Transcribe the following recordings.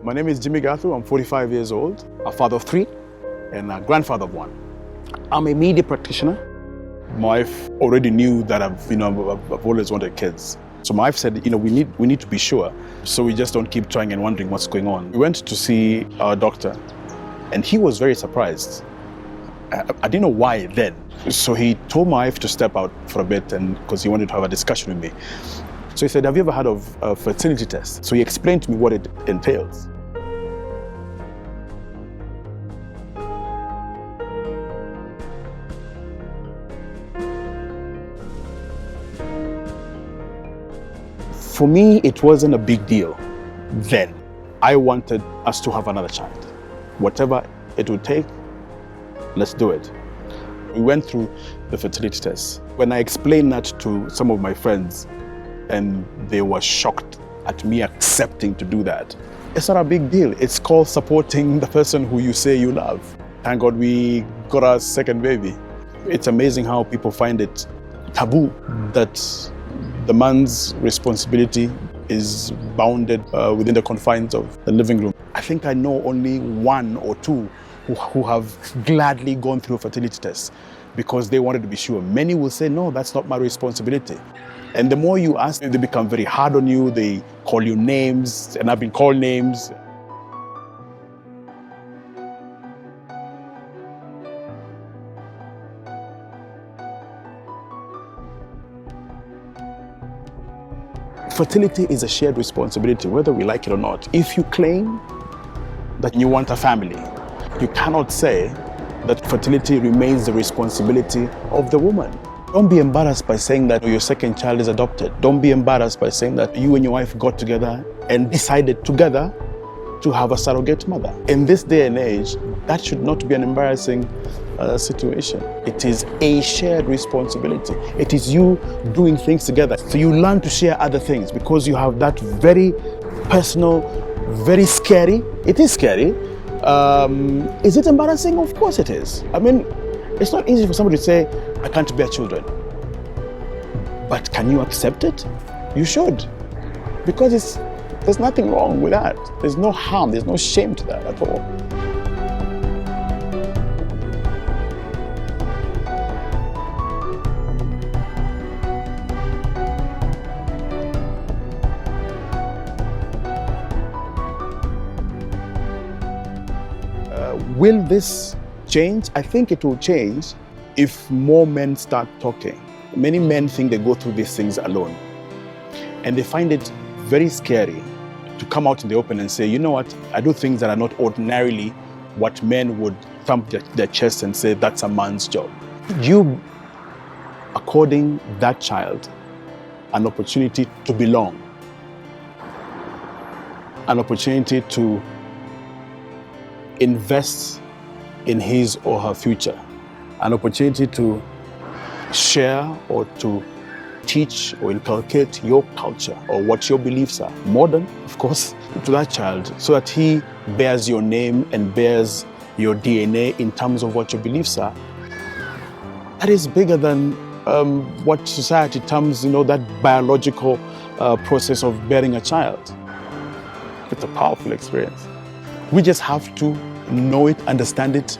My name is Jimmy Gathu. I'm 45 years old, a father of 3 and a grandfather of 1. I'm a media practitioner. My wife already knew that I've always wanted kids. So my wife said, we need to be sure, so we just don't keep trying and wondering what's going on. We went to see our doctor, and he was very surprised. I didn't know why then. So he told my wife to step out for a bit, and because he wanted to have a discussion with me. So he said, have you ever heard of a fertility test? So he explained to me what it entails. For me, it wasn't a big deal then. I wanted us to have another child. Whatever it would take, let's do it. We went through the fertility test. When I explained that to some of my friends, and they were shocked at me accepting to do that, it's not a big deal. It's called supporting the person who you say you love. Thank God we got our second baby. It's amazing how people find it taboo that the man's responsibility is bounded within the confines of the living room. I think I know only 1 or 2 who have gladly gone through fertility tests because they wanted to be sure. Many will say, no, that's not my responsibility. And the more you ask, they become very hard on you. They call you names, and I've been called names. Fertility is a shared responsibility, whether we like it or not. If you claim that you want a family, you cannot say that fertility remains the responsibility of the woman. Don't be embarrassed by saying that your second child is adopted. Don't be embarrassed by saying that you and your wife got together and decided together to have a surrogate mother. In this day and age, that should not be an embarrassing situation. It is a shared responsibility. It is you doing things together. So you learn to share other things because you have that very personal, very scary. It is scary. Is it embarrassing? Of course it is. I mean, it's not easy for somebody to say, I can't bear children. But can you accept it? You should. Because there's nothing wrong with that. There's no harm, there's no shame to that at all. Will this change? I think it will change if more men start talking. Many men think they go through these things alone. And they find it very scary to come out in the open and say, you know what, I do things that are not ordinarily what men would thump their chest and say, that's a man's job. You according that child an opportunity to belong, an opportunity to invest in his or her future, an opportunity to share or to teach or inculcate your culture or what your beliefs are, modern, of course, to that child, so that he bears your name and bears your DNA in terms of what your beliefs are. That is bigger than what society terms, that biological process of bearing a child. It's a powerful experience. We just have to know it, understand it,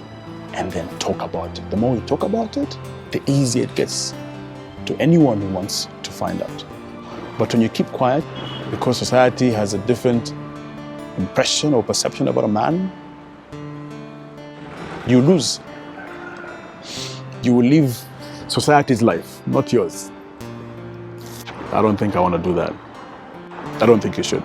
and then talk about it. The more we talk about it, the easier it gets to anyone who wants to find out. But when you keep quiet, because society has a different impression or perception about a man, you lose. You will live society's life, not yours. I don't think I want to do that. I don't think you should.